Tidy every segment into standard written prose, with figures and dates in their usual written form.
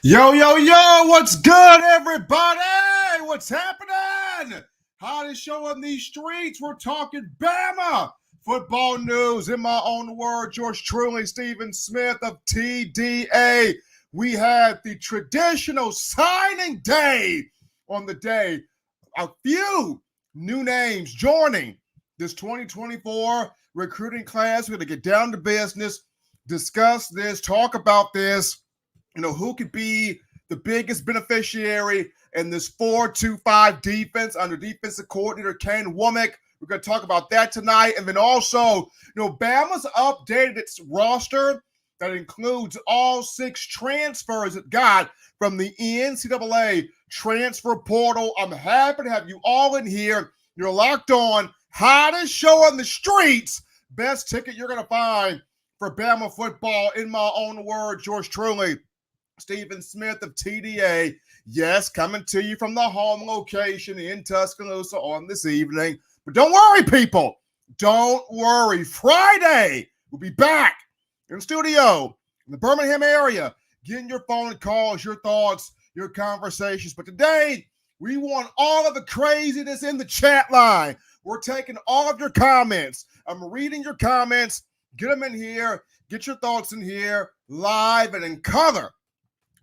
Yo, yo, yo, what's good, everybody? What's happening? Hottest show on these streets. We're talking Bama football news. In my own word, yours truly, Stephen Smith of TDA. We had the traditional signing day on the day. A few new names joining this 2024 recruiting class. We're going to get down to business, discuss this, talk about this. Who could be the biggest beneficiary in this 4-2-5 defense under defensive coordinator Ken Womack. We're going to talk about that tonight. And then also, Bama's updated its roster that includes all 6 transfers it got from the NCAA transfer portal. I'm happy to have you all in here. You're locked on. Hottest show on the streets. Best ticket you're going to find for Bama football. In my own words, yours truly, Stephen Smith of TDA. Yes, coming to you from the home location in Tuscaloosa on this evening. But don't worry, people. Don't worry. Friday, we'll be back in the studio in the Birmingham area, getting your phone calls, your thoughts, your conversations. But today, we want all of the craziness in the chat line. We're taking all of your comments. I'm reading your comments. Get them in here. Get your thoughts in here live and in color.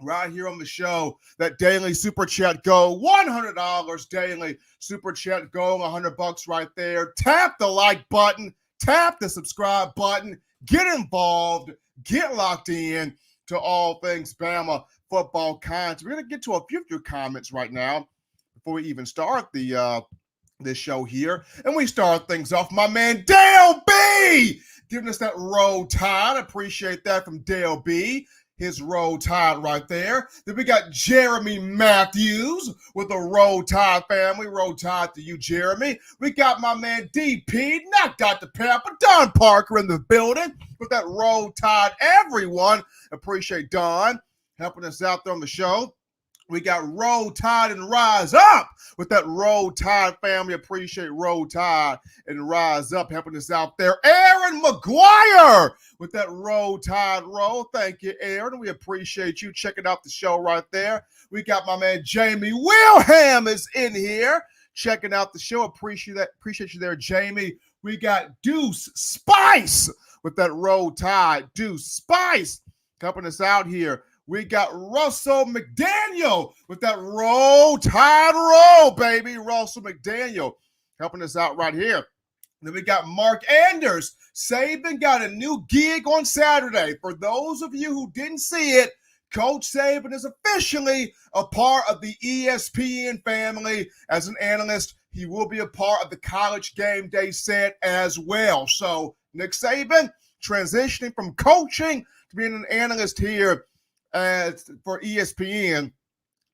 Right here on the show, that daily super chat go, $100 daily super chat go, $100 right there. Tap the like button, tap the subscribe button, get involved, get locked in to all things Bama football content. We're going to get to a few of your comments right now before we even start this show here. And we start things off, my man Dale B giving us that roll tide. Appreciate that from Dale B. His roll tide right there. Then we got Jeremy Matthews with the Roll Tide family. Roll Tide to you, Jeremy. We got my man DP, not Dr. Pepper, Don Parker in the building with that Roll Tide. Everyone, appreciate Don helping us out there on the show. We got Roll Tide and Rise Up with that Roll Tide family. Appreciate Roll Tide and Rise Up helping us out there. Aaron McGuire with that Roll Tide roll. Thank you, Aaron. We appreciate you checking out the show right there. We got my man Jamie Wilhelm is in here checking out the show. Appreciate that. Appreciate you there, Jamie. We got Deuce Spice with that Roll Tide. Deuce Spice helping us out here. We got Russell McDaniel with that Roll Tide roll, baby. Russell McDaniel helping us out right here. Then we got Mark Anders. Saban got a new gig on Saturday. For those of you who didn't see it, Coach Saban is officially a part of the ESPN family as an analyst. He will be a part of the College GameDay set as well. So Nick Saban transitioning from coaching to being an analyst here for ESPN,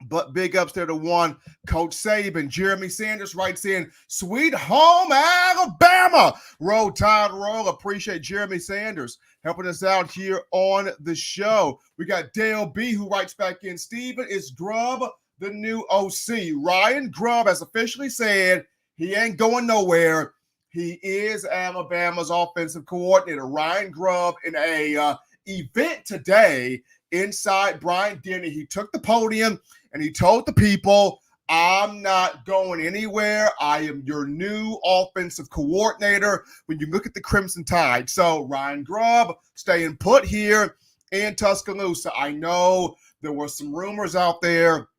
but big ups there to one Coach Saban. Jeremy Sanders writes in, sweet home Alabama. Roll Tide roll. Appreciate Jeremy Sanders helping us out here on the show. We got Dale B who writes back in, Steven, is Grubb the new OC? Ryan Grubb has officially said he ain't going nowhere. He is Alabama's offensive coordinator. Ryan Grubb in a event today inside Bryant-Denny, he took the podium and he told the people, I'm not going anywhere. I am your new offensive coordinator when you look at the Crimson Tide. So Ryan Grubb staying put here in Tuscaloosa. I know there were some rumors out there,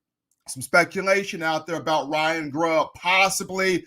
some speculation out there about Ryan Grubb possibly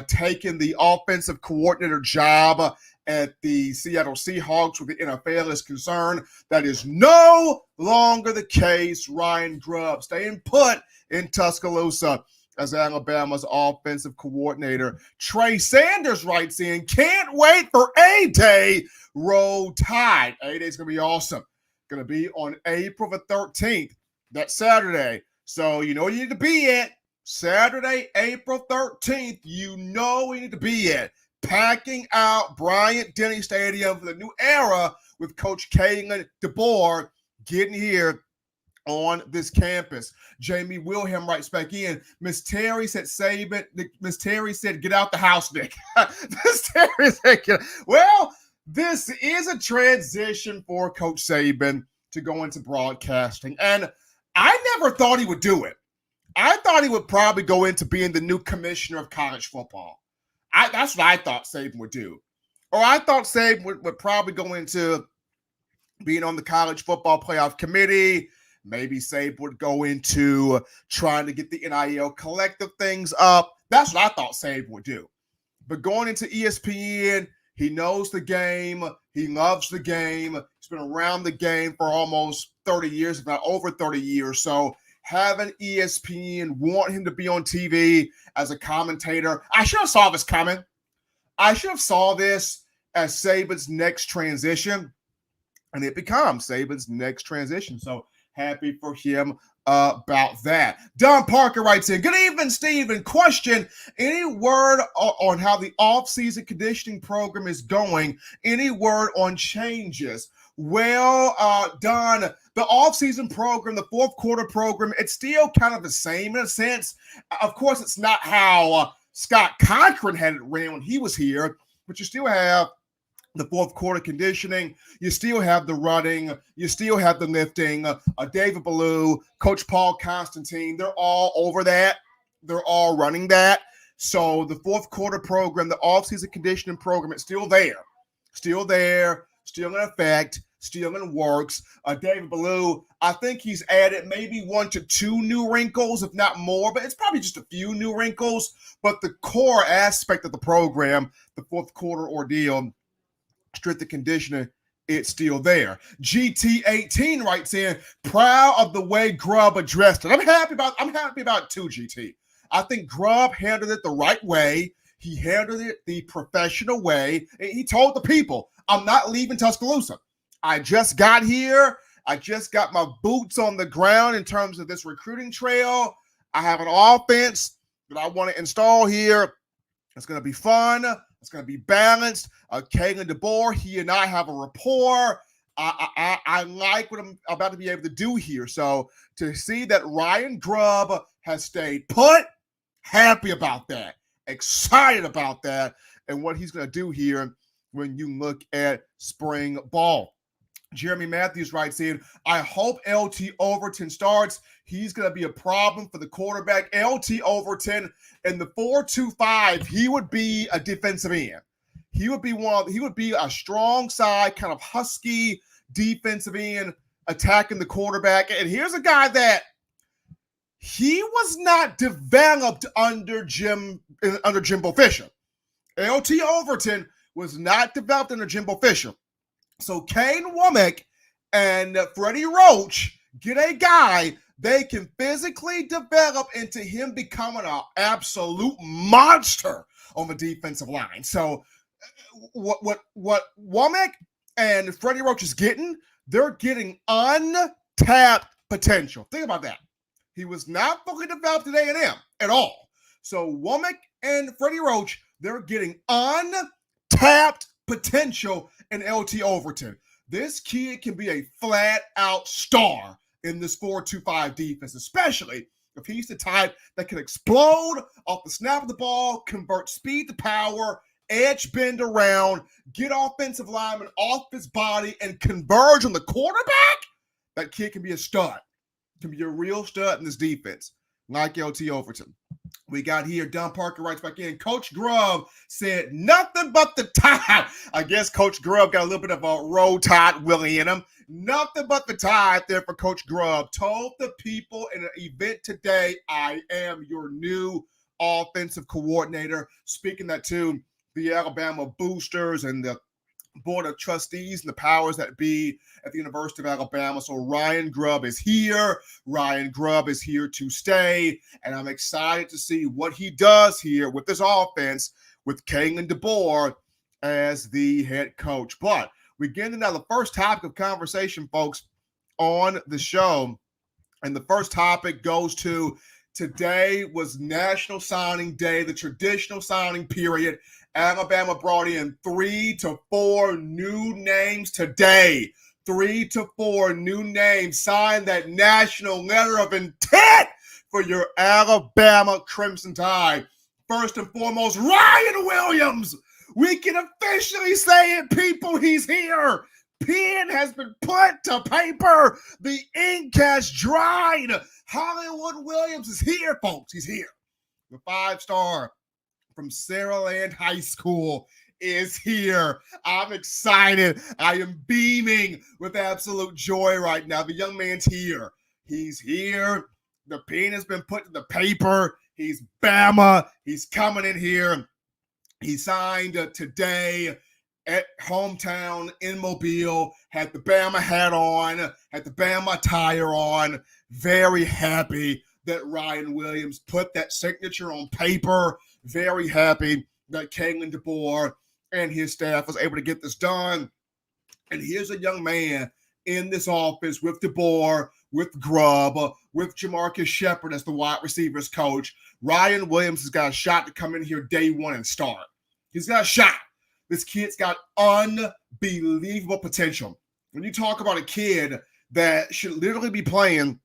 taking the offensive coordinator job at the Seattle Seahawks where the NFL is concerned. That is no longer the case. Ryan Grubb staying put in Tuscaloosa as Alabama's offensive coordinator. Trey Sanders writes in, can't wait for A-Day. Roll Tide. A-Day is going to be awesome. Going to be on April the 13th. That's Saturday. So you know where you need to be at. Saturday, April 13th. You know where you need to be at. Packing out Bryant-Denny Stadium for the new era with Coach Kalen DeBoer getting here on this campus. Jamie Wilhelm writes back in, Miss Terry said Saban. Miss Terry said, get out the house, Nick. Miss Terry said, well, this is a transition for Coach Saban to go into broadcasting. And I never thought he would do it. I thought he would probably go into being the new commissioner of college football. That's what I thought Saban would do. Or I thought Saban would probably go into being on the college football playoff committee. Maybe Saban would go into trying to get the NIL collective things up. That's what I thought Saban would do. But going into ESPN, he knows the game. He loves the game. He's been around the game for almost 30 years, if not over 30 years. So having ESPN want him to be on TV as a commentator, I should have saw this coming. I should have saw this as Saban's next transition, and it becomes Saban's next transition. So happy for him about that. Don Parker writes in, good evening, Steven. Question, any word on how the off-season conditioning program is going? Any word on changes? Well, Don, the off-season program, the fourth quarter program, it's still kind of the same in a sense. Of course, it's not how Scott Cochran had it ran when he was here, but you still have the fourth quarter conditioning, you still have the running, you still have the lifting. David Ballou, Coach Paul Constantine, they're all over that. They're all running that. So the fourth quarter program, the offseason conditioning program, it's still there. Still in effect, still in works. David Ballou, I think he's added maybe 1 to 2 new wrinkles, if not more, but it's probably just a few new wrinkles. But the core aspect of the program, the fourth quarter ordeal, strength and conditioning, it's still there. GT18 writes in, proud of the way Grubb addressed it. I'm happy about 2 GT. I think Grubb handled it the right way. He handled it the professional way. He told the people, I'm not leaving Tuscaloosa. I just got here. I just got my boots on the ground in terms of this recruiting trail. I have an offense that I want to install here. It's going to be fun. It's going to be balanced. Kalen DeBoer, he and I have a rapport. I like what I'm about to be able to do here. So to see that Ryan Grubb has stayed put, happy about that. Excited about that and what he's going to do here when you look at spring ball. Jeremy Matthews writes in, I hope LT Overton starts. He's going to be a problem for the quarterback. LT Overton in the 4-2-5, he would be a defensive end. He would be a strong side, kind of husky defensive end attacking the quarterback. And here's a guy that he was not developed under Jimbo Fisher. LT Overton was not developed under Jimbo Fisher. So Kane Womack and Freddie Roach get a guy they can physically develop into him becoming an absolute monster on the defensive line. So what Womack and Freddie Roach is getting, they're getting untapped potential. Think about that. He was not fully developed at A&M at all. So Womack and Freddie Roach, they're getting untapped potential in LT Overton. This kid can be a flat-out star in this 4-2-5 defense, especially if he's the type that can explode off the snap of the ball, convert speed to power, edge bend around, get offensive linemen off his body, and converge on the quarterback. That kid can be a stud. Can be a real stud in this defense, like LT Overton. We got here, Don Parker writes back in, Coach Grubb said nothing but the tide. I guess Coach Grubb got a little bit of a Roll Tide Willie in him. Nothing but the tide there for Coach Grubb. Told the people in an event today, I am your new offensive coordinator. Speaking that to the Alabama boosters and the board of trustees and the powers that be at the University of Alabama. So Ryan Grubb is here. Ryan Grubb is here to stay. And I'm excited to see what he does here with this offense with Kalen DeBoer as the head coach. But we get into now the first topic of conversation, folks, on the show. And the first topic goes to today was National Signing Day, the traditional signing period. Alabama brought in 3 to 4 new names today. 3 to 4 new names. Sign that national letter of intent for your Alabama Crimson Tide. First and foremost, Ryan Williams. We can officially say it, people. He's here. pen has been put to paper. The ink has dried. Hollywood Williams is here, folks. He's here. The 5-star from Saraland High School is here. I'm excited. I am beaming with absolute joy right now. The young man's here. He's here. The pen has been put to the paper. He's Bama. He's coming in here. He signed today at hometown in Mobile, had the Bama hat on, had the Bama attire on. Very happy that Ryan Williams put that signature on paper. Very happy that Kalen DeBoer and his staff was able to get this done. And here's a young man in this office with DeBoer, with Grubb, with Jamarcus Shepard as the wide receivers coach. Ryan Williams has got a shot to come in here day one and start. He's got a shot. This kid's got unbelievable potential. When you talk about a kid that should literally be playing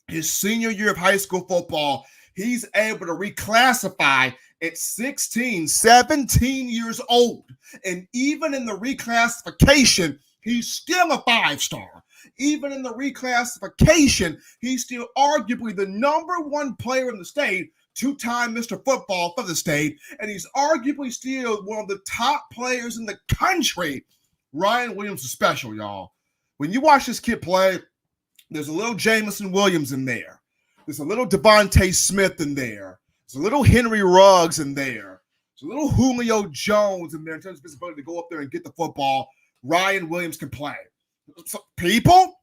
his senior year of high school football, he's able to reclassify at 16, 17 years old. And even in the reclassification, he's still a 5-star. Even in the reclassification, he's still arguably the number 1 player in the state, 2-time Mr. Football for the state, and he's arguably still one of the top players in the country. Ryan Williams is special, y'all. When you watch this kid play, there's a little Jamison Williams in there. There's a little Devontae Smith in there. There's a little Henry Ruggs in there. There's a little Julio Jones in there in terms of his ability to go up there and get the football. Ryan Williams can play. So, people,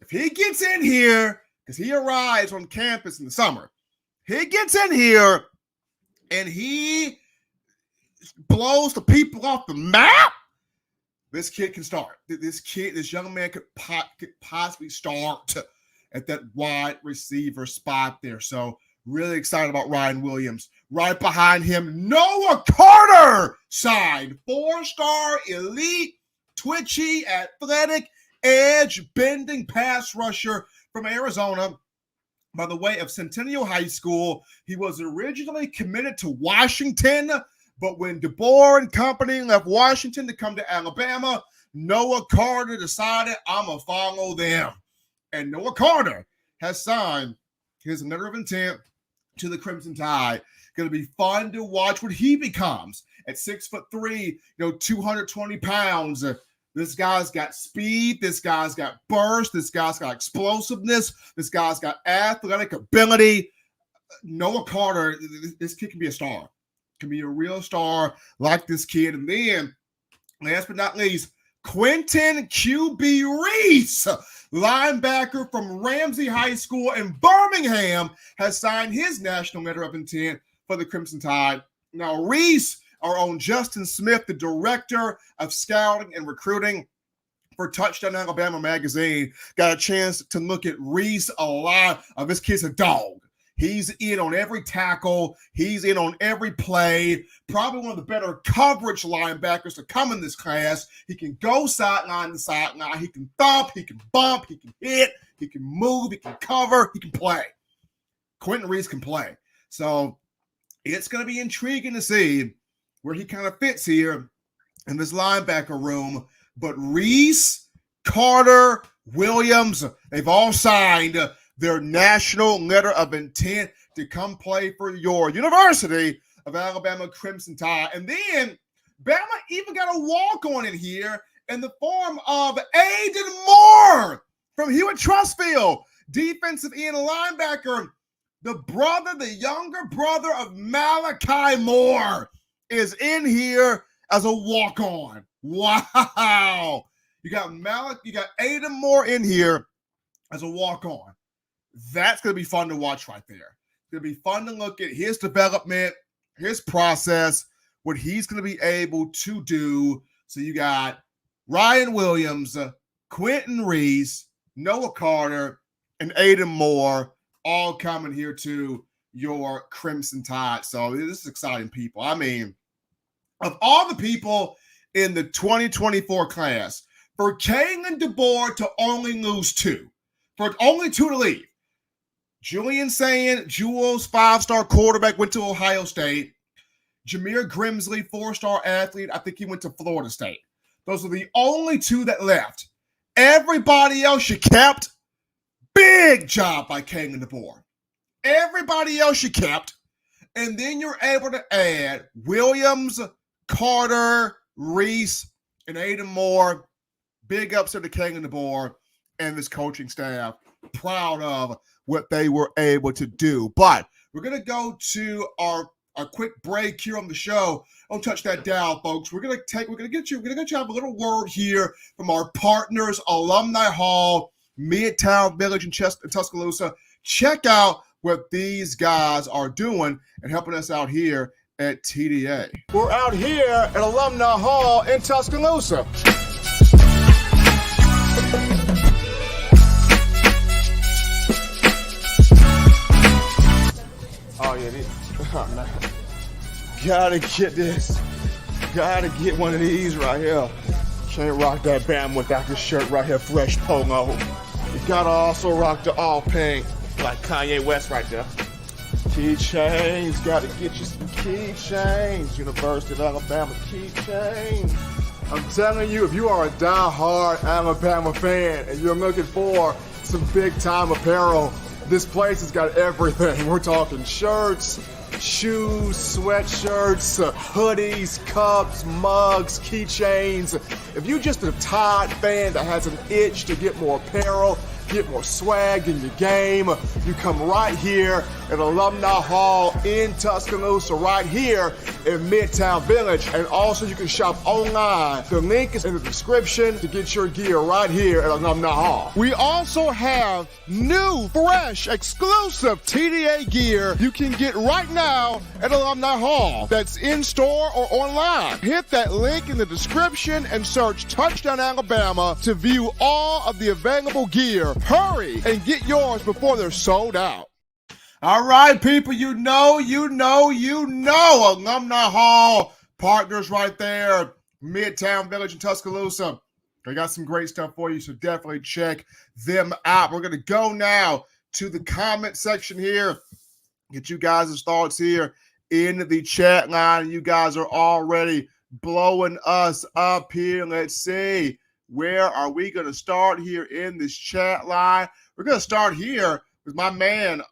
if he gets in here, because he arrives on campus in the summer, he gets in here and he blows the people off the map, this kid can start. This young man could possibly start at that wide receiver spot there. So really excited about Ryan Williams. Right behind him, Noah Carter signed. 4-star elite, twitchy, athletic, edge-bending pass rusher from Arizona. By the way, of Centennial High School. He was originally committed to Washington, but when DeBoer and company left Washington to come to Alabama, Noah Carter decided, I'm going to follow them. And Noah Carter has signed his letter of intent to the Crimson Tide. Going to be fun to watch what he becomes at 6'3", 220 pounds. This guy's got speed. This guy's got burst. This guy's got explosiveness. This guy's got athletic ability. Noah Carter, this kid can be a star. Can be a real star like this kid. And then, last but not least, Quentin QB Reese, linebacker from Ramsey High School in Birmingham, has signed his national letter of intent for the Crimson Tide. Now, Reese, our own Justin Smith, the director of scouting and recruiting for Touchdown Alabama magazine, got a chance to look at Reese a lot. This kid's a dog. He's in on every tackle. He's in on every play. Probably one of the better coverage linebackers to come in this class. He can go sideline to sideline. He can thump. He can bump. He can hit. He can move. He can cover. He can play. Quentin Reese can play. So it's going to be intriguing to see where he kind of fits here in this linebacker room. But Reese, Carter, Williams, they've all signed their national letter of intent to come play for your University of Alabama Crimson Tide. And then Bama even got a walk-on in here in the form of Aiden Moore from Hewitt-Trussville, defensive end linebacker. The younger brother of Malachi Moore is in here as a walk-on. Wow. You got Aiden Moore in here as a walk-on. That's going to be fun to watch right there. It's going to be fun to look at his development, his process, what he's going to be able to do. So you got Ryan Williams, Quentin Reese, Noah Carter, and Aiden Moore all coming here to your Crimson Tide. So this is exciting, people. I mean, of all the people in the 2024 class, for Kalen DeBoer to only lose 2, for only 2 to leave, Julian saying Jules, 5-star quarterback, went to Ohio State. Jameer Grimsley, 4-star athlete, I think he went to Florida State. Those are the only two that left. Everybody else you kept. Big job by King and DeBoer. Everybody else you kept. And then you're able to add Williams, Carter, Reese, and Aiden Moore. Big ups to the King and DeBoer and this coaching staff. Proud of what they were able to do. But we're going to go to our quick break here on the show. Don't touch that dial, folks. We're gonna get you have a little word here from our partners, Alumni Hall, Midtown Village in Tuscaloosa. Check out what these guys are doing and helping us out here at TDA. We're out here at Alumni Hall in Tuscaloosa. Oh yeah, oh, man. Gotta get this. Gotta get one of these right here. Can't rock that Bama without this shirt right here, fresh polo. You gotta also rock the all pink, like Kanye West right there. Keychains, gotta get you some keychains. University of Alabama keychains. I'm telling you, if you are a die-hard Alabama fan and you're looking for some big-time apparel, this place has got everything. We're talking shirts, shoes, sweatshirts, hoodies, cups, mugs, keychains. If you're just a Tide fan that has an itch to get more apparel, get more swag in your game, you come right here at Alumni Hall in Tuscaloosa, right here in Midtown Village. And also you can shop online. The link is in the description to get your gear right here at Alumni Hall. We also have new, fresh, exclusive TDA gear you can get right now at Alumni Hall. That's in store or online. Hit that link in the description and search Touchdown Alabama to view all of the available gear. Hurry and get yours before they're sold out. All right, people, you know, Alumni Hall, partners right there, Midtown Village in Tuscaloosa. They got some great stuff for you, so definitely check them out. We're going to go now to the comment section here, get you guys' thoughts here in the chat line. You guys are already blowing us up here. Let's see. Where are we going to start here in this chat line? We're going to start here with my man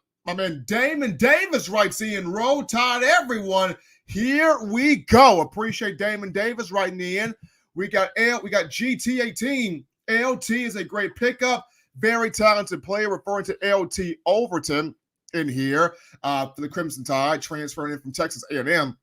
Damon Davis writes in, Roll Tide, everyone. Here we go. Appreciate Damon Davis writing in. We got GT18. LT is a great pickup. Very talented player, referring to LT Overton in here for the Crimson Tide, transferring in from Texas A&M.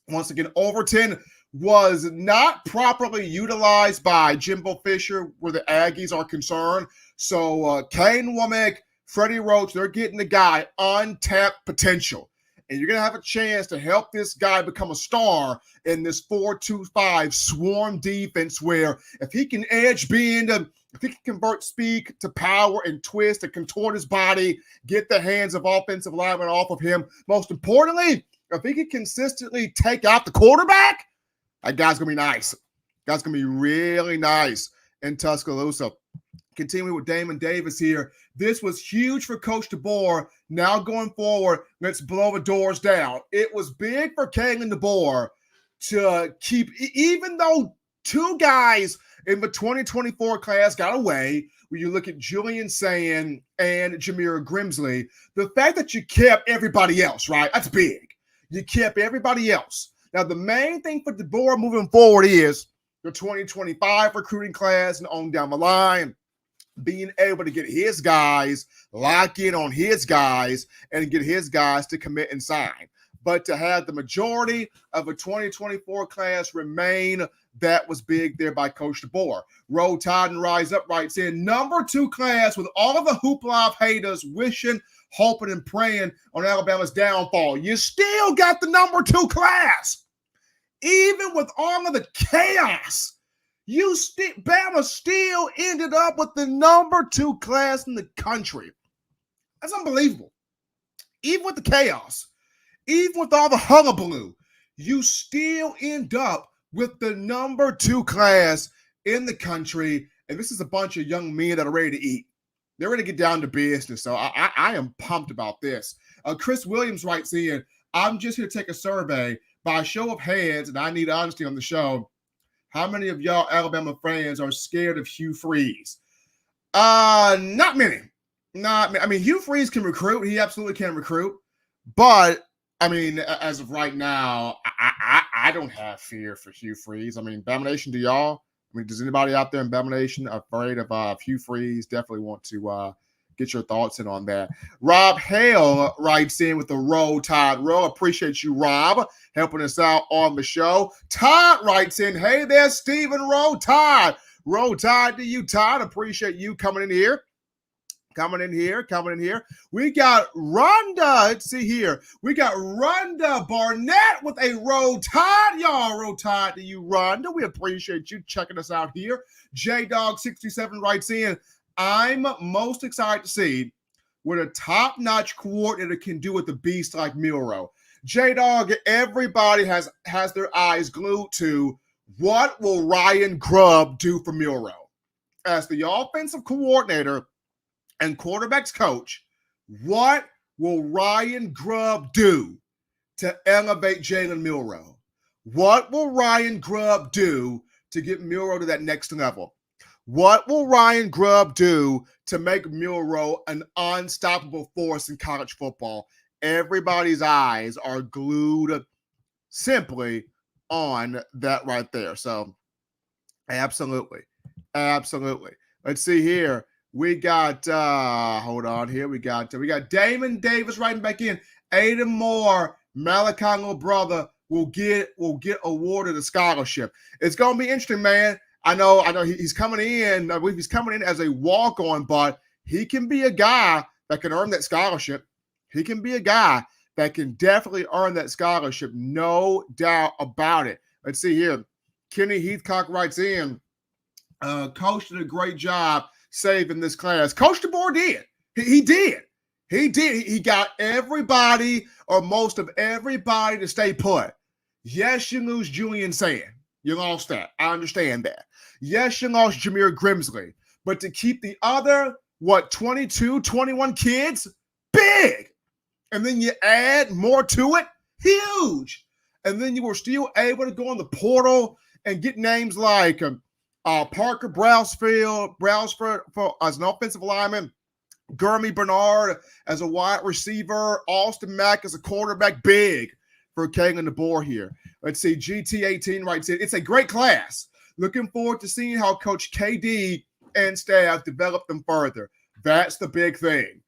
Once again, Overton was not properly utilized by Jimbo Fisher where the Aggies are concerned. So Kane Womack, Freddie Roach, they're getting the guy untapped potential. And you're going to have a chance to help this guy become a star in this 4-2-5 swarm defense where if he can edge bend, if he can convert speed to power and twist and contort his body, get the hands of offensive linemen off of him. Most importantly, if he can consistently take out the quarterback, that guy's going to be nice. Guy's going to be really nice in Tuscaloosa. Continuing with Damon Davis here. This was huge for Coach DeBoer. Now going forward, let's blow the doors down. It was big for King and DeBoer to keep, even though two guys in the 2024 class got away, when you look at Julian Sand and Jameer Grimsley, the fact that you kept everybody else, right? That's big. You kept everybody else. Now, the main thing for DeBoer moving forward is the 2025 recruiting class and on down the line, being able to get his guys, lock in on his guys, and get his guys to commit and sign. But to have the majority of a 2024 class remain, that was big there by Coach DeBoer. Roll Tide and Rise Up writes in, number 2 class with all of the hoopla of haters wishing, hoping, and praying on Alabama's downfall. You still got the number 2 class. Even with all of the chaos, Bama still ended up with the number 2 class in the country. That's unbelievable. Even with the chaos, even with all the hullabaloo, you still end up with the number 2 class in the country. And this is a bunch of young men that are ready to eat. They're ready to get down to business. So I am pumped about this. Chris Williams writes in, I'm just here to take a survey. By a show of hands, and I need honesty on the show, How many of y'all Alabama fans are scared of Hugh Freeze? Not many. I mean, Hugh Freeze can recruit. He absolutely can recruit. But, I mean, as of right now, I don't have fear for Hugh Freeze. I mean, Bama Nation, do y'all? I mean, does anybody out there in Bama Nation afraid of Hugh Freeze? Definitely want to get your thoughts in on that. Rob Hale writes in with the Roll Tide Roll. Appreciate you, Rob, helping us out on the show. Todd writes in, hey there, Stephen Roll Tide. Roll Tide to you, Todd. Appreciate you coming in here. Coming in here. We got Rhonda. Let's see here. We got Rhonda Barnett with a Roll Tide. Y'all, Roll Tide to you, Rhonda. We appreciate you checking us out here. J-Dog67 writes in, I'm most excited to see what a top-notch coordinator can do with a beast like Milroe. J-Dog, everybody has their eyes glued to what will Ryan Grubb do for Milroe. As the offensive coordinator and quarterbacks coach, what will Ryan Grubb do to elevate Jalen Milroe? What will Ryan Grubb do to get Milroe to that next level? What will Ryan Grubb do to make Milroe an unstoppable force in college football? Everybody's eyes are glued simply on that right there. So, absolutely. Let's see here. We got, hold on here. We got Damon Davis writing back in. Aiden Moore, Malachi little brother, will get awarded a scholarship. It's going to be interesting, man. I know he's coming in. I believe he's coming in as a walk-on, but he can be a guy that can earn that scholarship. He can be a guy that can definitely earn that scholarship. No doubt about it. Let's see here. Kenny Heathcock writes in, Coach did a great job saving this class. Coach DeBoer did. He did. He got everybody or most of everybody to stay put. Yes, you lose Julian Sand. You lost that. I understand that. Yes, you lost Jameer Grimsley. But to keep the other, 22, 21 kids, big. And then you add more to it, huge. And then you were still able to go on the portal and get names like Parker Brailsford as an offensive lineman, Gurmy Bernard as a wide receiver, Austin Mack as a quarterback, big for Kalen DeBoer here. Let's see, GT18 writes in, it's a great class. Looking forward to seeing how Coach KD and staff develop them further. That's the big thing,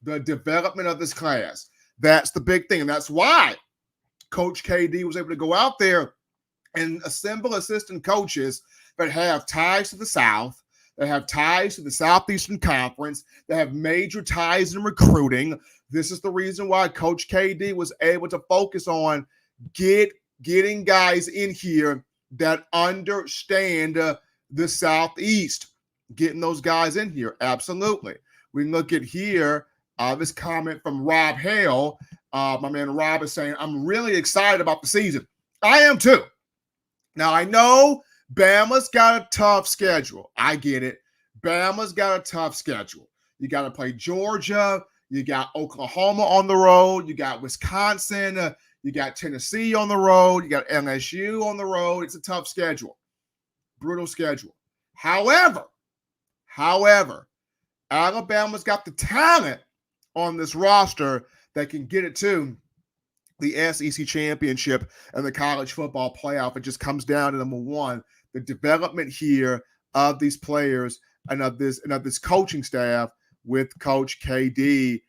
the development of this class. That's the big thing, and that's why Coach KD was able to go out there and assemble assistant coaches that have ties to the South, that have ties to the Southeastern Conference, that have major ties in recruiting. This is the reason why Coach KD was able to focus on getting guys in here that understand the Southeast, getting those guys in here. Absolutely. We can look at here, this comment from Rob Hale. My man Rob is saying, I'm really excited about the season. I am too. Now, I know Bama's got a tough schedule. I get it. Bama's got a tough schedule. You got to play Georgia. You got Oklahoma on the road. You got Wisconsin. You got Tennessee on the road. You got LSU on the road. It's a tough schedule. Brutal schedule. However, Alabama's got the talent on this roster that can get it to the SEC championship and the college football playoff. It just comes down to number one, the development here of these players and of this coaching staff with Coach KD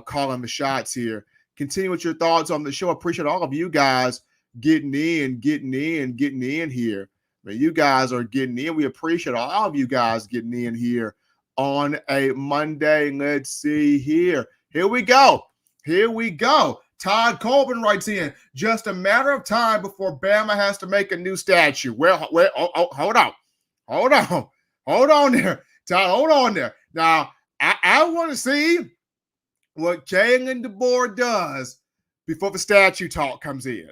calling the shots here. Continue with your thoughts on the show. I appreciate all of you guys getting in here. Man, you guys are getting in. We appreciate all of you guys getting in here on a Monday. Let's see here. Here we go. Todd Colvin writes in, just a matter of time before Bama has to make a new statue. Well, hold on there. Todd, hold on there. Now, I want to see what Kalen DeBoer does before the statue talk comes in.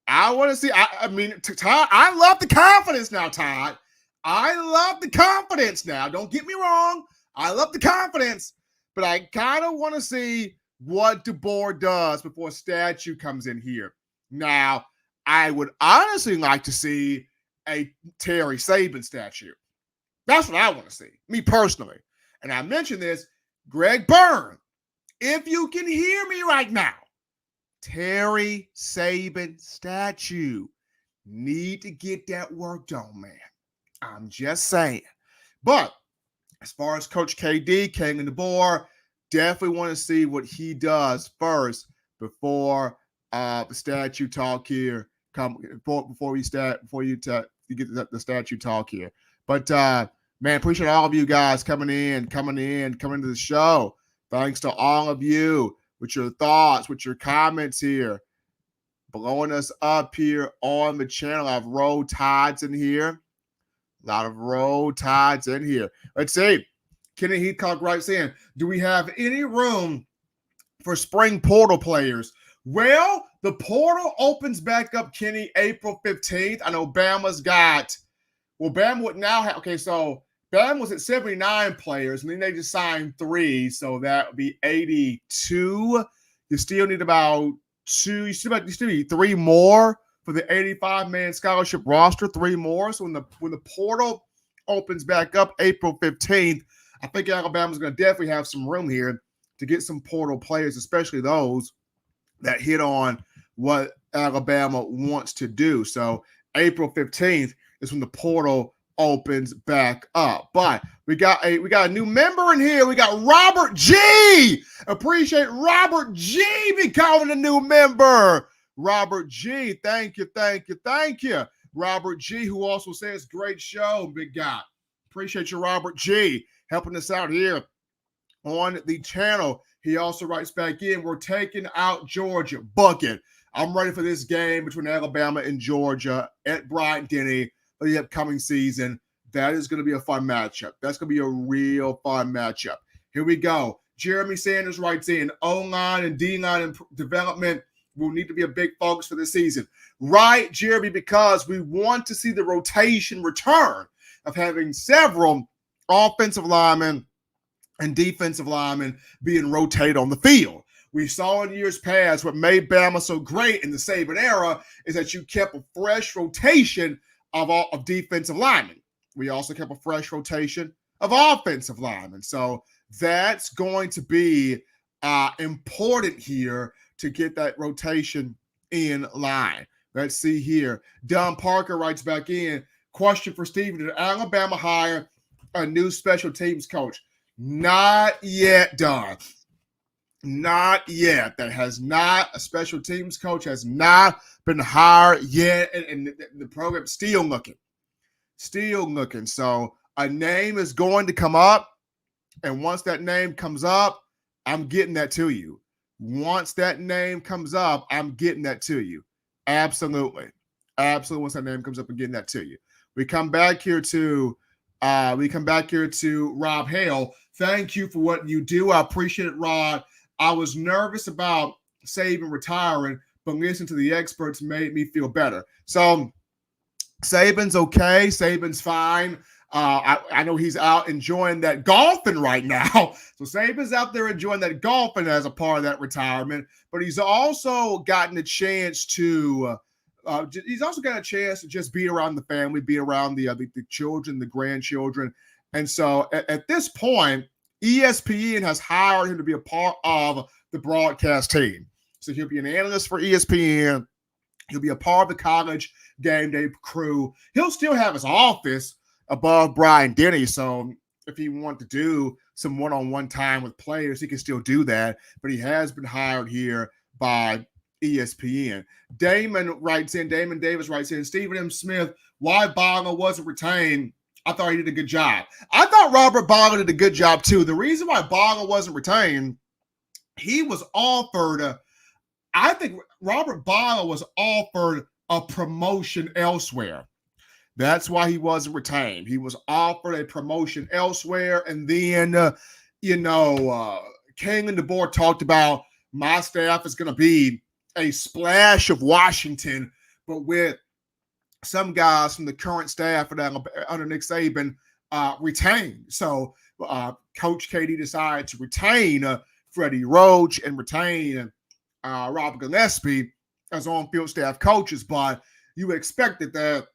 I want to see, Todd, I love the confidence now, Todd. I love the confidence now. Don't get me wrong. I love the confidence, but I kind of want to see what DeBoer does before a statue comes in here. Now, I would honestly like to see a Terry Saban statue. That's what I want to see, me personally. And I mentioned this, Greg Byrne, if you can hear me right now, Terry Saban statue. Need to get that work done, man. I'm just saying. But as far as Coach KD, King and the Boar, definitely want to see what he does first before the statue talk here. Before you get the statue talk here. But man, appreciate all of you guys coming to the show. Thanks to all of you with your thoughts, with your comments here, blowing us up here on the channel. I have Roll Tides in here. A lot of Roll Tides in here. Let's see. Kenny Heathcock writes in, do we have any room for spring portal players? Well, the portal opens back up, Kenny, April 15th. I know Bama's got, Bama would now have, so Bama was at 79 players, and then they just signed 3, so that would be 82. You still need about 2, you still need 3 more for the 85-man scholarship roster, 3 more. So when the portal opens back up April 15th, I think Alabama's going to definitely have some room here to get some portal players, especially those that hit on what Alabama wants to do. So April 15th is when the portal opens back up. But we got a new member in here. We got Robert G. Appreciate Robert G becoming a new member. Robert G, thank you. Robert G, who also says great show, big guy. Appreciate you, Robert G, helping us out here on the channel. He also writes back in, we're taking out Georgia. Bucket. I'm ready for this game between Alabama and Georgia at Bryant-Denny for the upcoming season. That is going to be a fun matchup. That's going to be a real fun matchup. Here we go. Jeremy Sanders writes in, O-line and D-line development will need to be a big focus for this season. Right, Jeremy, because we want to see the rotation return of having several offensive linemen and defensive linemen being rotated on the field. We saw in years past what made Bama so great in the Saban era is that you kept a fresh rotation of defensive linemen. We also kept a fresh rotation of offensive linemen. So that's going to be important here to get that rotation in line. Let's see here. Don Parker writes back in, question for Steven, did Alabama hire a new special teams coach? Not yet, Don. Not yet. A special teams coach has not been hired yet, and the program's still looking. So a name is going to come up, and once that name comes up, I'm getting that to you. Once that name comes up, I'm getting that to you. Absolutely. Once that name comes up, I'm getting that to you. We come back here to Rob Hale. Thank you for what you do. I appreciate it, Rod. I was nervous about Saban retiring, but listening to the experts made me feel better. So Saban's okay. Saban's fine. I know he's out enjoying that golfing right now. So Saban's out there enjoying that golfing as a part of that retirement. But he's also gotten a chance to just be around the family, be around the children, the grandchildren. And so at this point, ESPN has hired him to be a part of the broadcast team. So he'll be an analyst for ESPN. He'll be a part of the college game day crew. He'll still have his office above Bryant-Denny. So if he wanted to do some one-on-one time with players, he can still do that. But he has been hired here by ESPN. Damon Davis writes in, Stephen M. Smith, why Boggle wasn't retained? I thought he did a good job. I thought Robert Boggle did a good job too. The reason why Boggle wasn't retained, he was offered, I think Robert Boggle was offered a promotion elsewhere. That's why he wasn't retained. He was offered a promotion elsewhere. And then, King and the board talked about my staff is going to be a splash of Washington, but with some guys from the current staff under Nick Saban retained. So Coach KD decided to retain Freddie Roach and retain Robert Gillespie as on-field staff coaches, but you expected that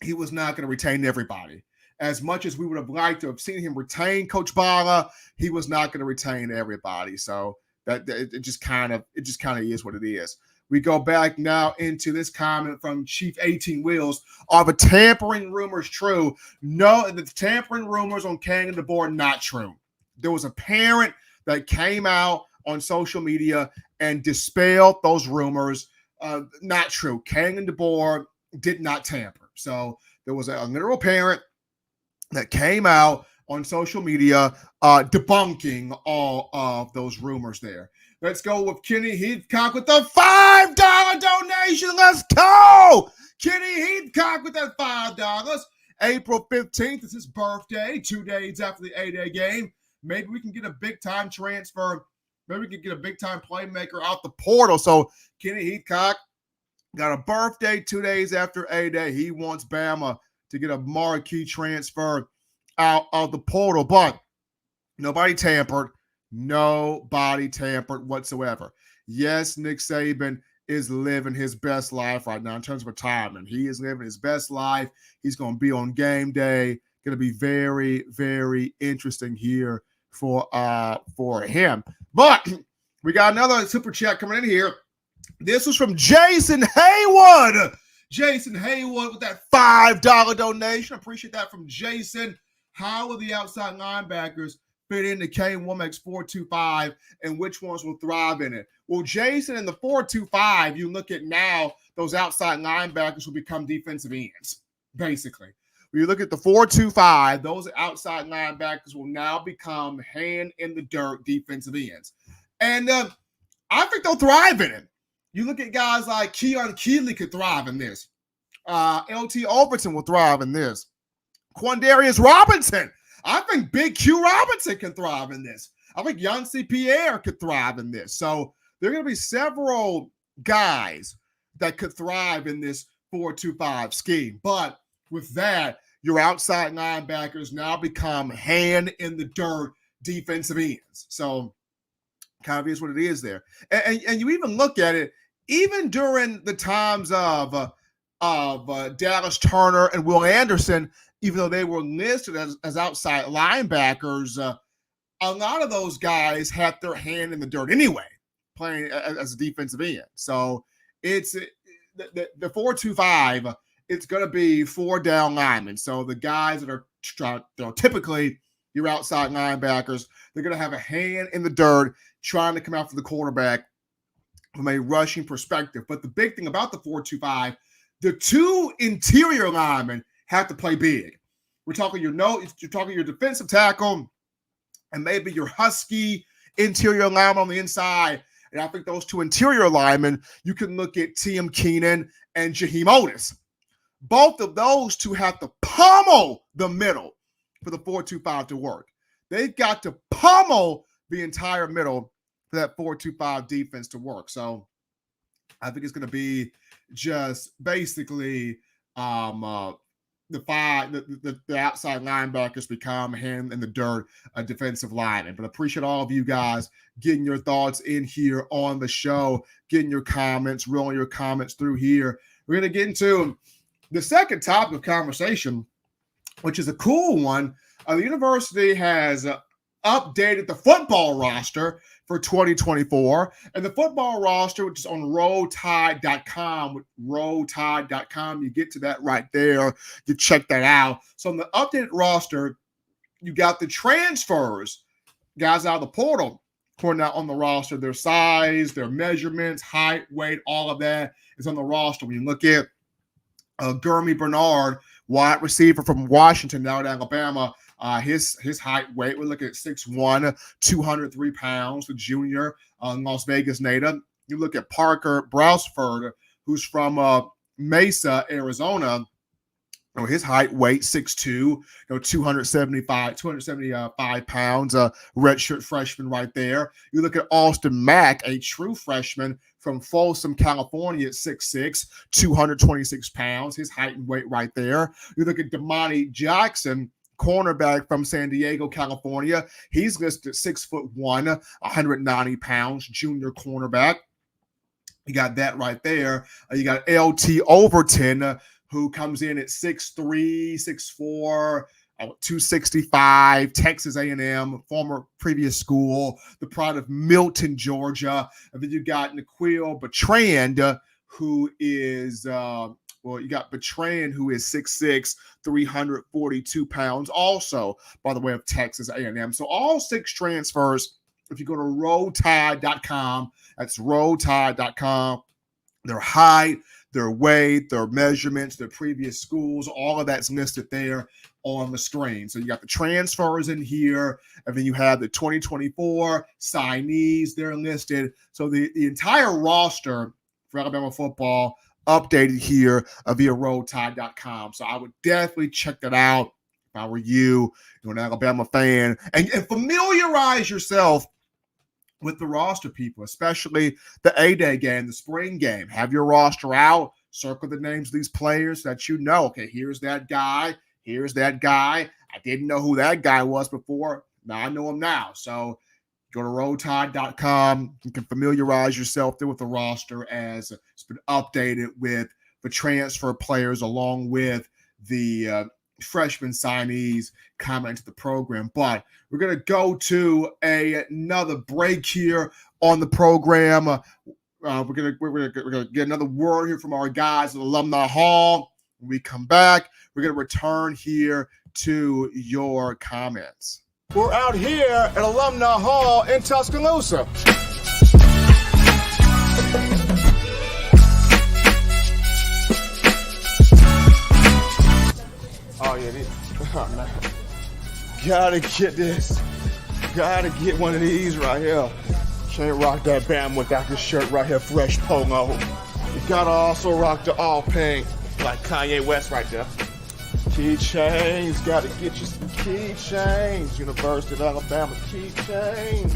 he was not going to retain everybody. As much as we would have liked to have seen him retain Coach Bala, he was not going to retain everybody. So that it just kind of is what it is. We go back now into this comment from Chief 18 Wheels. Are the tampering rumors true? No, the tampering rumors on Kang and DeBoer, not true. There was a parent that came out on social media and dispelled those rumors. Not true. Kang and DeBoer did not tamper. So there was a literal parent that came out on social media debunking all of those rumors there. Let's go with Kenny Heathcock with the $5 donation. Let's go! Kenny Heathcock with that $5. April 15th is his birthday, 2 days after the A-Day game. Maybe we can get a big-time transfer. Maybe we can get a big-time playmaker out the portal. So Kenny Heathcock got a birthday 2 days after A-Day. He wants Bama to get a marquee transfer out of the portal. But nobody tampered. Nobody tampered whatsoever. Yes, Nick Saban is living his best life right now in terms of retirement. He is living his best life. He's going to be on game day. Going to be very, very interesting here for him. But we got another super chat coming in here. This was from Jason Haywood. Jason Haywood with that $5 donation. Appreciate that from Jason. How will the outside linebackers fit into Kane Womack's 4-2-5 and which ones will thrive in it? Well, Jason, in the 4-2-5, you look at now, those outside linebackers will become defensive ends, basically. When you look at the 4-2-5, those outside linebackers will now become hand-in-the-dirt defensive ends. And I think they'll thrive in it. You look at guys like Keon Keeley could thrive in this. LT Overton will thrive in this. Quandarius Robinson. I think Big Q Robinson can thrive in this. I think Yancey Pierre could thrive in this. So there are going to be several guys that could thrive in this 4-2-5 scheme. But with that, your outside linebackers now become hand-in-the-dirt defensive ends. So kind of is what it is there. And you even look at it, even during the times of Dallas Turner and Will Anderson, even though they were listed as outside linebackers, a lot of those guys had their hand in the dirt anyway, playing as a defensive end. So it's the 4-2-5, it's going to be 4 down linemen. So the guys that are typically your outside linebackers, they're going to have a hand in the dirt trying to come out for the quarterback from a rushing perspective. But the big thing about the 4-2-5, the 2 interior linemen have to play big. We're talking you're talking your defensive tackle and maybe your husky interior lineman on the inside. And I think those 2 interior linemen, you can look at T.M. Keenan and Jaheim Otis. Both of those 2 have to pummel the middle for the 4-2-5 to work. They've got to pummel the entire middle for that 4-2-5 defense to work. So I think it's going to be just basically the outside linebackers become hand in the dirt defensive linemen. But I appreciate all of you guys getting your thoughts in here on the show, getting your comments, rolling your comments through here. We're going to get into the second topic of conversation, which is a cool one. The university has updated the football roster for 2024. And the football roster, which is on RollTide.com, RollTide.com, you get to that right there. You check that out. So on the updated roster, you got the transfers, guys out of the portal, according out on the roster, their size, their measurements, height, weight, all of that is on the roster. When you look at Gurmy Bernard, wide receiver from Washington, now at Alabama, his height, weight, we're looking at 6'1", 203 pounds, the junior, Las Vegas native. You look at Parker Brausford, who's from Mesa, Arizona. His height, weight, 6'2", 275 pounds, redshirt freshman right there. You look at Austin Mack, a true freshman from Folsom, California at 6'6", 226 pounds. His height and weight right there. You look at Damani Jackson, cornerback from San Diego, California. He's listed at 6'1", 190 pounds, junior cornerback. You got that right there. You got LT Overton, who comes in at 6'3", 6'4", 265, Texas A&M, former previous school, the product of Milton, Georgia. And then you got Nikhil Bertrand, who is, you got Bertrand, who is 6'6", 342 pounds, also, by the way, of Texas A&M. So all 6 transfers, if you go to rolltide.com, that's rolltide.com, their height, their weight, their measurements, their previous schools, all of that's listed there on the screen. So you got the transfers in here, and then you have the 2024 signees, they're listed. So the entire roster for Alabama football updated here via rolltide.com. So I would definitely check that out if I were you, you're an Alabama fan, and familiarize yourself with the roster, people, especially the A-Day game, the spring game. Have your roster out, circle the names of these players so that you know, okay, here's that guy, here's that guy. I didn't know who that guy was before. Now I know him now. So go to rolltide.com. You can familiarize yourself there with the roster as it's been updated with the transfer players along with the freshman signees coming into the program. But we're going to go to another break here on the program. We're gonna get another word here from our guys at Alumni Hall. When we come back, we're going to return here to your comments. We're out here at Alumni Hall in Tuscaloosa. Oh, yeah, this. Oh, man. Gotta get this. Gotta get one of these right here. Can't rock that Bama without this shirt right here, fresh polo. You gotta also rock the all pink, like Kanye West right there. Keychains, gotta get you some keychains. University of Alabama keychains.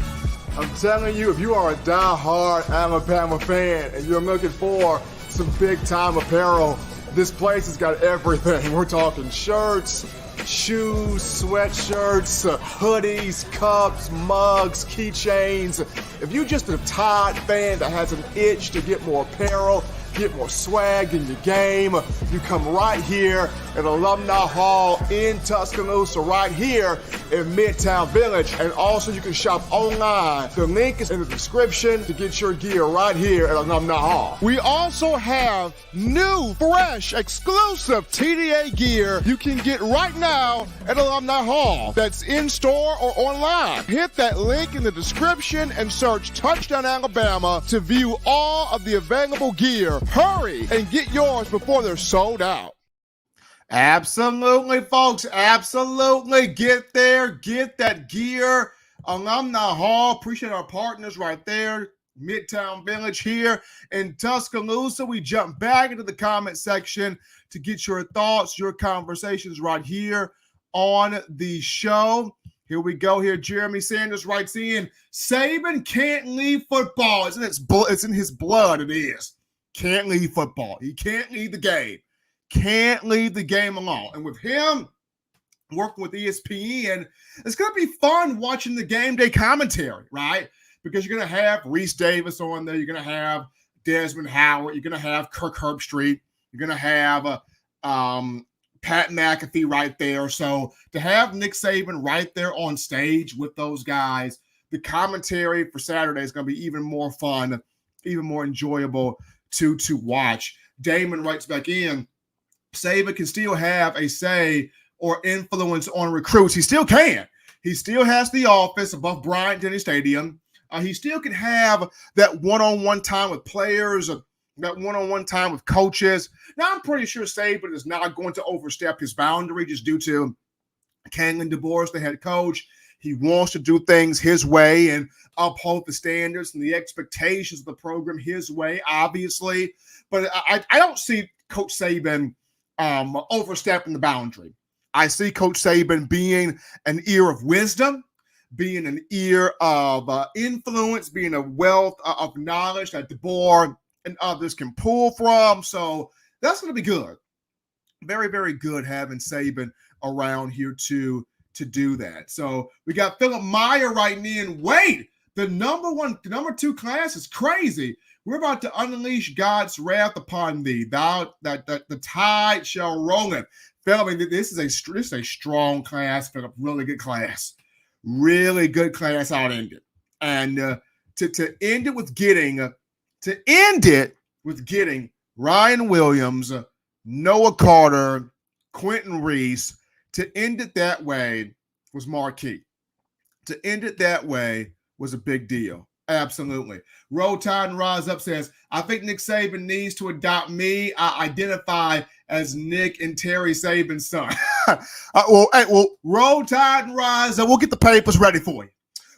I'm telling you, if you are a die-hard Alabama fan and you're looking for some big-time apparel, this place has got everything. We're talking shirts, shoes, sweatshirts, hoodies, cups, mugs, keychains. If you're just a Tide fan that has an itch to get more apparel, get more swag in your game, you come right here at Alumni Hall in Tuscaloosa, right here in Midtown Village. And also you can shop online. The link is in the description to get your gear right here at Alumni Hall. We also have new, fresh, exclusive TDA gear you can get right now at Alumni Hall. That's in store or online. Hit that link in the description and search Touchdown Alabama to view all of the available gear. Hurry and get yours before they're sold out. Absolutely, folks. Absolutely. Get there. Get that gear. Alumni Hall. Appreciate our partners right there. Midtown Village here in Tuscaloosa. We jump back into the comment section to get your thoughts, your conversations right here on the show. Here we go. Here, Jeremy Sanders writes in, Saban can't leave football. It's in his blood. It is. Can't leave football. He can't leave the game. Can't leave the game alone. And with him working with ESPN, it's going to be fun watching the game day commentary, right? Because you're going to have Reese Davis on there. You're going to have Desmond Howard. You're going to have Kirk Herbstreit. You're going to have Pat McAfee right there. So to have Nick Saban right there on stage with those guys, the commentary for Saturday is going to be even more fun, even more enjoyable to watch. Damon writes back in, Saban can still have a say or influence on recruits. He still can. He still has the office above Bryant-Denny Stadium. He still can have that one-on-one time with players, that one-on-one time with coaches. Now, I'm pretty sure Saban is not going to overstep his boundary just due to Kalen DeBoer, the head coach. He wants to do things his way and uphold the standards and the expectations of the program his way, obviously. But I don't see Coach Saban overstepping the boundary. I see Coach Saban being an ear of wisdom, being an ear of influence, being a wealth of knowledge that DeBoer and others can pull from. So that's going to be good. Very, very good having Saban around here to do that. So we got Philip Meyer writing in, wait, The number 2 class is crazy. We're about to unleash God's wrath upon thee. The tide shall roll in. Phil, this is a strong class, Philip. Really good class. Really good class out ended. And to end it with getting Ryan Williams, Noah Carter, Quentin Reese, to end it that way was marquee. To end it that way was a big deal. Absolutely. Roll Tide and Rise Up says, I think Nick Saban needs to adopt me. I identify as Nick and Terry Saban's son. Roll Tide and Rise Up. We'll get the papers ready for you.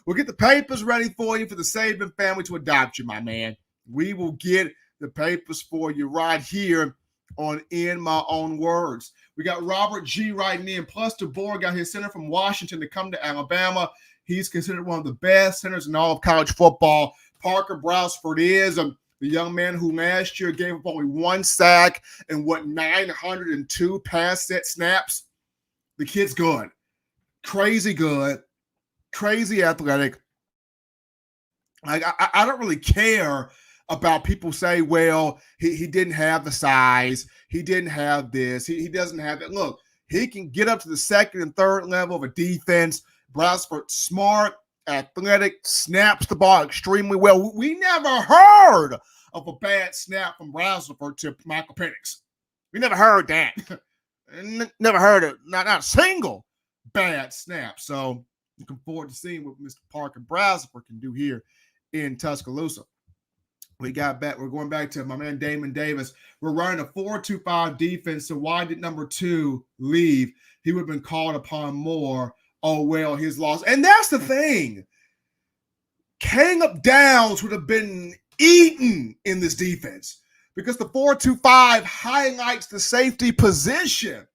We'll get the papers ready for you for the Saban family to adopt you, my man. We will get the papers for you right here on In My Own Words. We got Robert G writing in. Plus, DeBoer got his center from Washington to come to Alabama. He's considered one of the best centers in all of college football. Parker Brausford is the young man who last year gave up only 1 sack and 902 pass set snaps. The kid's good. Crazy good. Crazy athletic. Like I don't really care about people say, well, he didn't have the size. He didn't have this. He doesn't have that. Look, he can get up to the second and third level of a defense. Brausford, smart, athletic, snaps the ball extremely well. We never heard of a bad snap from Brausford to Michael Penix. We never heard that. Never heard it. Not a single bad snap. So looking forward to seeing what Mr. Parker Brausford can do here in Tuscaloosa. We're going back to my man Damon Davis. We're running a 4-2-5 defense. So why did number 2 leave? He would have been called upon more. Oh, well, his loss. And that's the thing. Caleb Downs would have been eaten in this defense because the 4-2-5 highlights the safety position.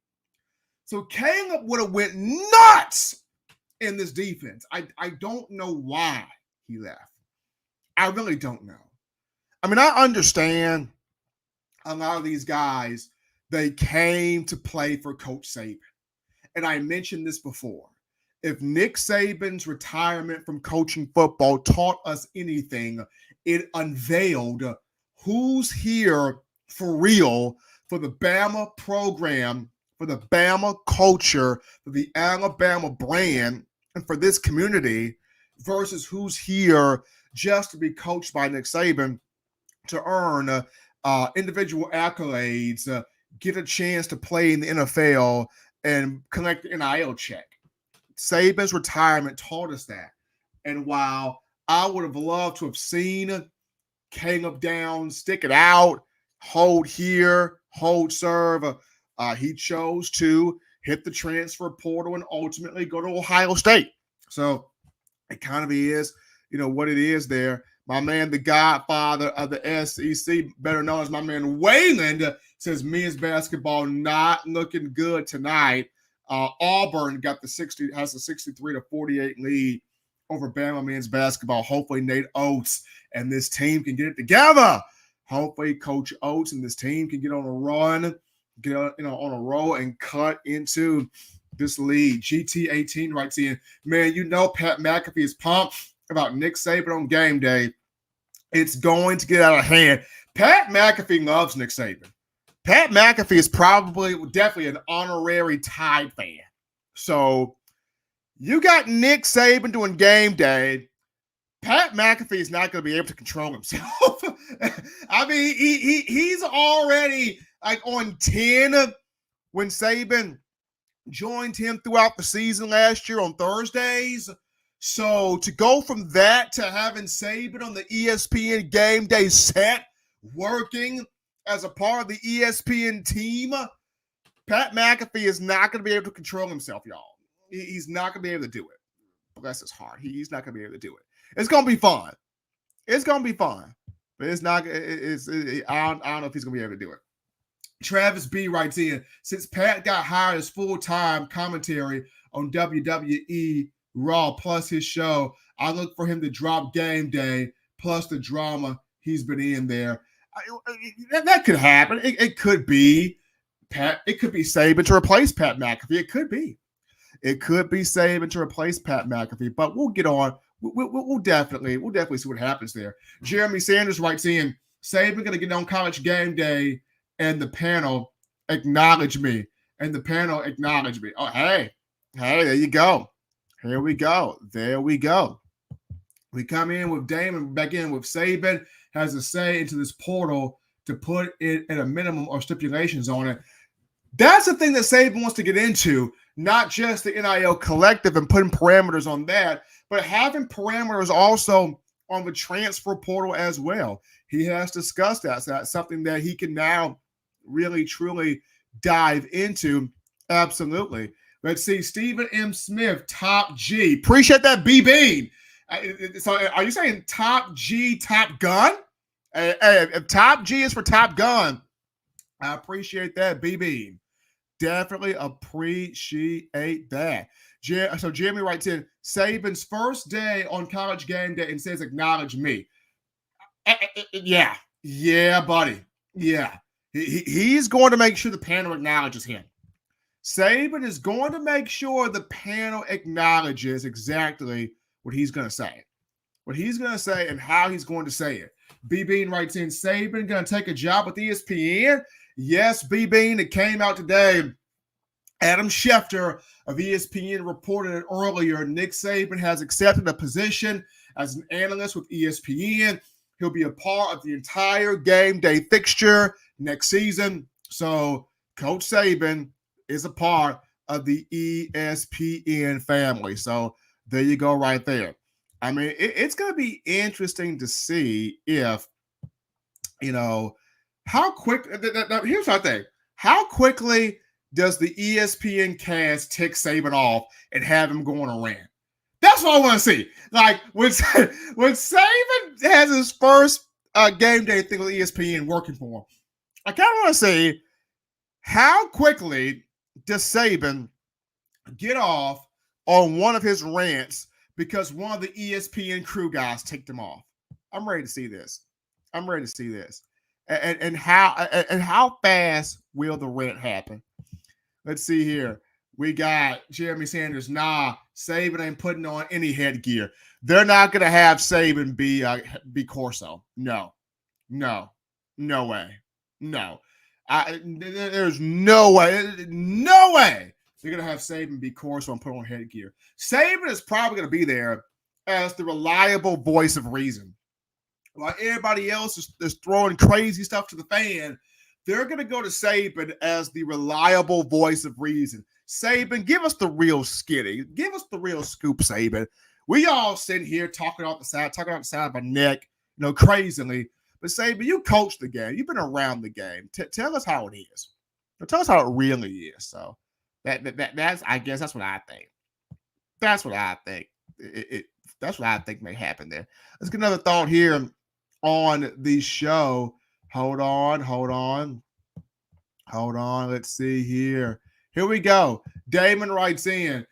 So Caleb would have went nuts in this defense. I don't know why he left. I really don't know. I mean, I understand a lot of these guys, they came to play for Coach Saban. And I mentioned this before. If Nick Saban's retirement from coaching football taught us anything, it unveiled who's here for real for the Bama program, for the Bama culture, for the Alabama brand, and for this community versus who's here just to be coached by Nick Saban to earn individual accolades, get a chance to play in the NFL, and collect the NIL check. Saban's retirement taught us that. And while I would have loved to have seen Caleb Downs stick it out, hold here, hold serve, he chose to hit the transfer portal and ultimately go to Ohio State. So it kind of is, what it is there. My man, the godfather of the SEC, better known as my man Wayland, says men's basketball not looking good tonight. Auburn has a 63-48 lead over Bama men's basketball. Hopefully Nate Oates and this team can get it together. Hopefully Coach Oates and this team can get on a run, get on a roll and cut into this lead. GT18 writes in, man, Pat McAfee is pumped about Nick Saban on game day. It's going to get out of hand. Pat McAfee loves Nick Saban. Pat McAfee is definitely an honorary Tide fan. So you got Nick Saban doing game day. Pat McAfee is not going to be able to control himself. I mean, he's already like on 10 when Saban joined him throughout the season last year on Thursdays. So to go from that to having Saban on the ESPN game day set, working as a part of the ESPN team, Pat McAfee is not going to be able to control himself, y'all. He's not going to be able to do it. Bless his heart. He's not going to be able to do it. It's going to be fun. It's going to be fun. But it's not. I don't know if he's going to be able to do it. Travis B writes in, since Pat got hired as full-time commentary on WWE Raw plus his show, I look for him to drop game day plus the drama he's been in there. That could happen. It could be Pat. It could be Saban to replace Pat McAfee. It could be. It could be Saban to replace Pat McAfee. But we'll get on we'll definitely see what happens there. Jeremy Sanders writes in, Saban going to get on College Game Day and the panel acknowledge me. And the panel acknowledge me. Oh, hey, there you go. Here we go. There we go. We come in with Damon, back in with Saban, has a say into this portal to put it at a minimum or stipulations on it. That's the thing that Saban wants to get into, not just the NIL collective and putting parameters on that, but having parameters also on the transfer portal as well. He has discussed that. So that's something that he can now really, truly dive into. Absolutely. Let's see. Stephen M. Smith, Top G. Appreciate that, B-Bean. So are you saying Top G, Top Gun? If Top G is for Top Gun, I appreciate that, B-Bean. Definitely appreciate that. So Jeremy writes in, Saban's first day on College Game Day and says, acknowledge me. Yeah, buddy. Yeah. He's going to make sure the panel acknowledges him. Saban is going to make sure the panel acknowledges exactly what he's going to say. What he's going to say and how he's going to say it. B-Bean writes in, Saban going to take a job with ESPN? Yes, B-Bean, it came out today. Adam Schefter of ESPN reported it earlier. Nick Saban has accepted a position as an analyst with ESPN. He'll be a part of the entire game day fixture next season. So Coach Saban is a part of the ESPN family. So there you go right there. I mean, it's going to be interesting to see if, how quick. Here's my thing. How quickly does the ESPN cast tick Saban off and have him go on a rant? That's what I want to see. Like when Saban has his first game day thing with ESPN working for him, I kind of want to see how quickly does Saban get off on one of his rants because one of the ESPN crew guys ticked him off. I'm ready to see this. And how fast will the rant happen? Let's see here. We got Jeremy Sanders. Nah, Saban ain't putting on any headgear. They're not going to have Saban be Corso. No way. No. There's no way. No way they're going to have Saban be Corso and put on headgear. Saban is probably going to be there as the reliable voice of reason. While everybody else is throwing crazy stuff to the fan, they're going to go to Saban as the reliable voice of reason. Saban, give us the real skitty. Give us the real scoop, Saban. We all sit here talking out the side of our neck, crazily. But Saban, you coach the game. You've been around the game. Tell us how it is. Tell us how it really is. So that's I guess that's what I think. That's what I think. That's what I think may happen there. Let's get another thought here on the show. Hold on. Let's see here. Here we go. Damon writes in,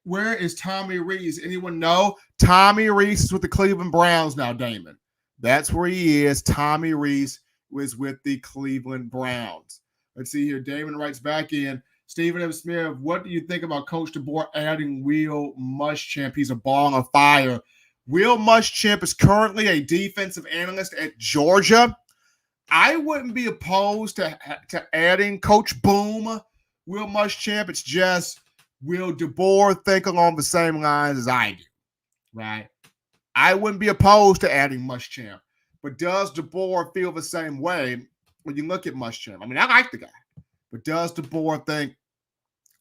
where is Tommy Rees? Anyone know? Tommy Rees is with the Cleveland Browns now, Damon. That's where he is. Tommy Rees was with the Cleveland Browns. Let's see here. Damon writes back in, Stephen M. Smith, what do you think about Coach DeBoer adding Will Muschamp? He's a ball of fire. Will Muschamp is currently a defensive analyst at Georgia. I wouldn't be opposed to adding Coach Boom, Will Muschamp. It's just, will DeBoer think along the same lines as I do, right? I wouldn't be opposed to adding Muschamp. But does DeBoer feel the same way when you look at Muschamp? I mean, I like the guy. But does DeBoer think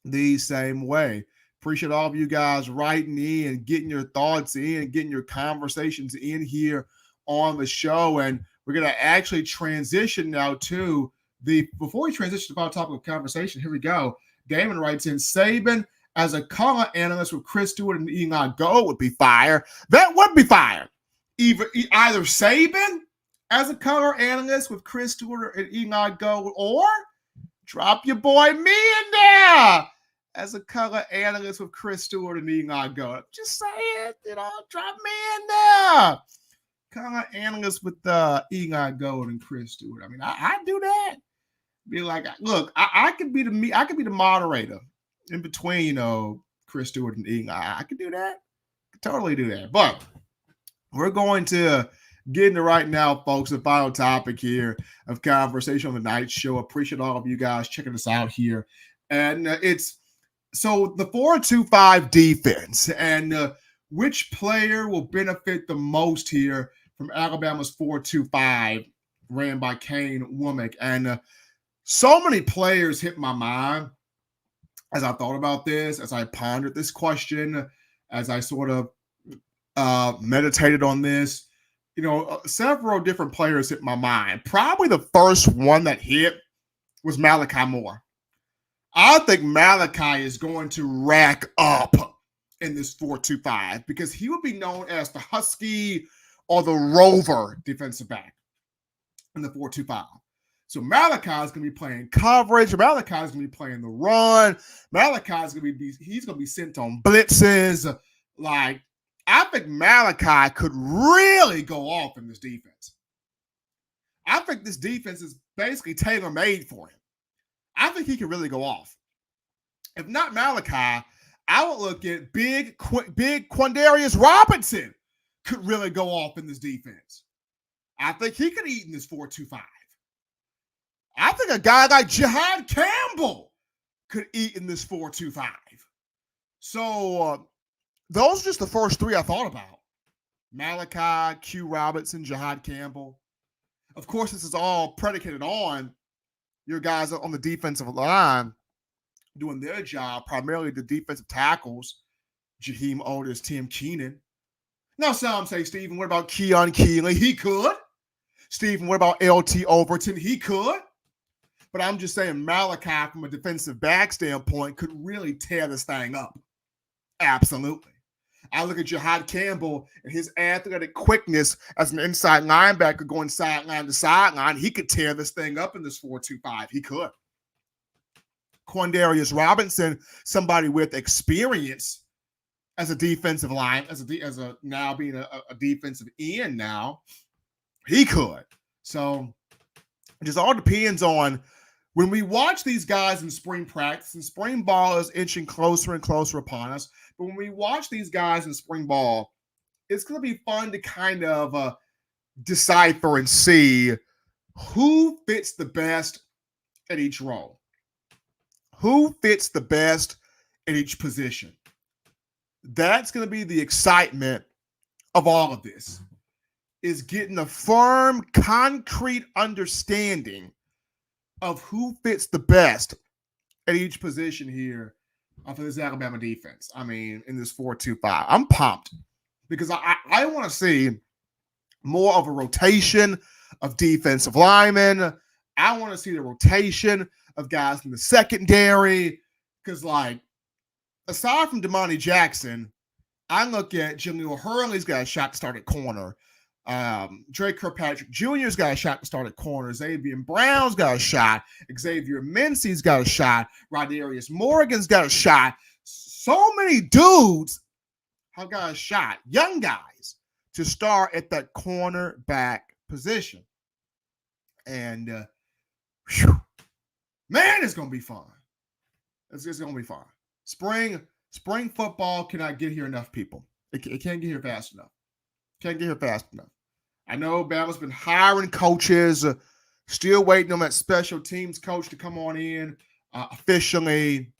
the same way? Appreciate all of you guys writing in, getting your thoughts in, getting your conversations in here on the show. And we're going to actually transition now to before we transition to the topic of conversation, here we go. Damon writes in, Saban as a color analyst with Chris Stewart and Eli Gold would be fire. That would be fire. Either Saban as a color analyst with Chris Stewart and Eli Gold, or drop your boy me in there as a color analyst with Chris Stewart and Eli Gold. Just say it, drop me in there. Color analyst with Eli Gold and Chris Stewart. I mean, I do that. Be like, look, I could be the moderator in between, Chris Stewart and Eli. I could do that. Totally do that. But we're going to get into right now, folks, the final topic here of conversation on the night show. Appreciate all of you guys checking us out here. And it's so the 4-2-5 defense and which player will benefit the most here from Alabama's 4-2-5 ran by Kane Womack. And so many players hit my mind as I thought about this, as I pondered this question, as I sort of meditated on this. Several different players hit my mind. Probably the first one that hit was Malachi Moore. I think Malachi is going to rack up in this 4-2-5 because he would be known as the Husky or the Rover defensive back in the 4-2-5. So Malachi is going to be playing coverage. Malachi is going to be playing the run. Malachi is going to be sent on blitzes. Like, I think Malachi could really go off in this defense. I think this defense is basically tailor-made for him. I think he can really go off. If not Malachi, I would look at big Quandarius Robinson could really go off in this defense. I think he could eat in this 4-2-5. I think a guy like Jihad Campbell could eat in this 4-2-5. So those are just the first three I thought about. Malachi, Q Robinson, Jihad Campbell. Of course, this is all predicated on your guys on the defensive line doing their job, primarily the defensive tackles, Jaheim Otis, Tim Keenan. Now, some say, Stephen, what about Keon Keeley? He could. Stephen, what about LT Overton? He could. But I'm just saying Malachi, from a defensive back standpoint, could really tear this thing up. Absolutely. I look at Jihad Campbell and his athletic quickness as an inside linebacker going sideline to sideline. He could tear this thing up in this 4-2-5. He could. Quandarius Robinson, somebody with experience as a defensive line, as a now being a defensive end now, he could. So it just all depends on when we watch these guys in spring practice, and spring ball is inching closer and closer upon us. But when we watch these guys in spring ball, it's going to be fun to kind of decipher and see who fits the best at each role. Who fits the best at each position? That's going to be the excitement of all of this, is getting a firm, concrete understanding of who fits the best at each position here for this Alabama defense. I mean, in this 4-2-5. I'm pumped because I want to see more of a rotation of defensive linemen. I want to see the rotation of guys in the secondary because, like, aside from Damani Jackson, I look at Jaleel Hurley's got a shot to start at corner. Drake Kirkpatrick Jr.'s got a shot to start at corner. Xavier Brown's got a shot. Xavier Mincy's got a shot. Rodarius Morgan's got a shot. So many dudes have got a shot, young guys, to start at that cornerback position. And, man, it's going to be fun. It's going to be fun. Spring football cannot get here enough, people. It can't get here fast enough. Can't get here fast enough. I know Bama's been hiring coaches, still waiting on that special teams coach to come on in officially.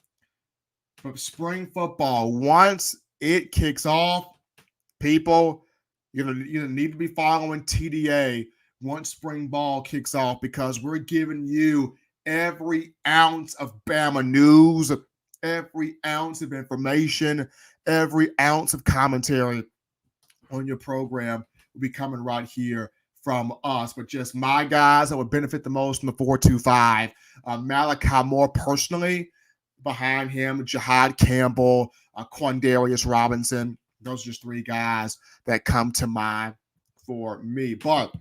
But spring football, once it kicks off, people, you're gonna need to be following TDA once spring ball kicks off, because we're giving you every ounce of Bama news, every ounce of information, every ounce of commentary on your program will be coming right here from us. But just my guys that would benefit the most from the 4-2-5. Malachi Moore personally, behind him, Jihad Campbell, Quandarius Robinson. Those are just three guys that come to mind for me. But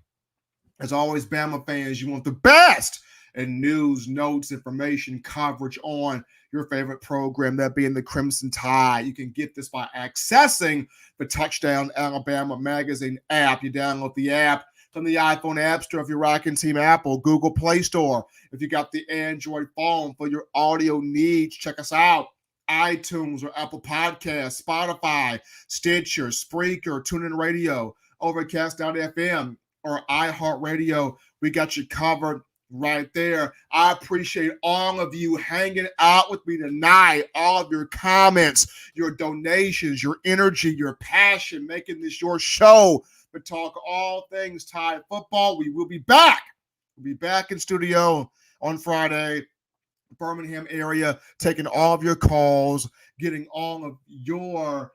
as always, Bama fans, you want the best in news, notes, information, coverage on your favorite program, that being the Crimson Tide. You can get this by accessing the Touchdown Alabama magazine app. You download the app from the iPhone App Store if you're rocking Team Apple, Google Play Store if you got the Android phone for your audio needs. Check us out iTunes or Apple Podcasts, Spotify, Stitcher, Spreaker, TuneIn Radio, Overcast.fm, or iHeartRadio. We got you covered right there. I appreciate all of you hanging out with me tonight, all of your comments, your donations, your energy, your passion, making this your show to talk all things Tide football. We will be back. We'll be back in studio on Friday, Birmingham area, taking all of your calls, getting all of your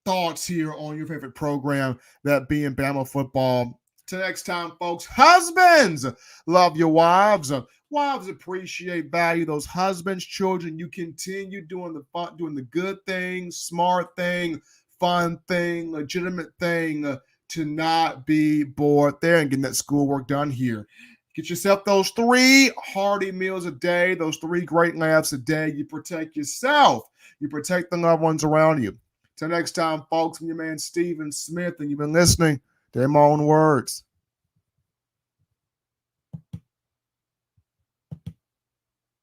thoughts here on your favorite program, that being Bama football. Till next time, folks. Husbands, love your wives. Wives appreciate, value those husbands. Children, you continue doing the fun, doing the good thing, smart thing, fun thing, legitimate thing, to not be bored there and getting that schoolwork done here. Get yourself those 3 hearty meals a day, those 3 great laughs a day. You protect yourself. You protect the loved ones around you. Till next time, folks, I'm your man Stephen Smith, and you've been listening to My Own Words.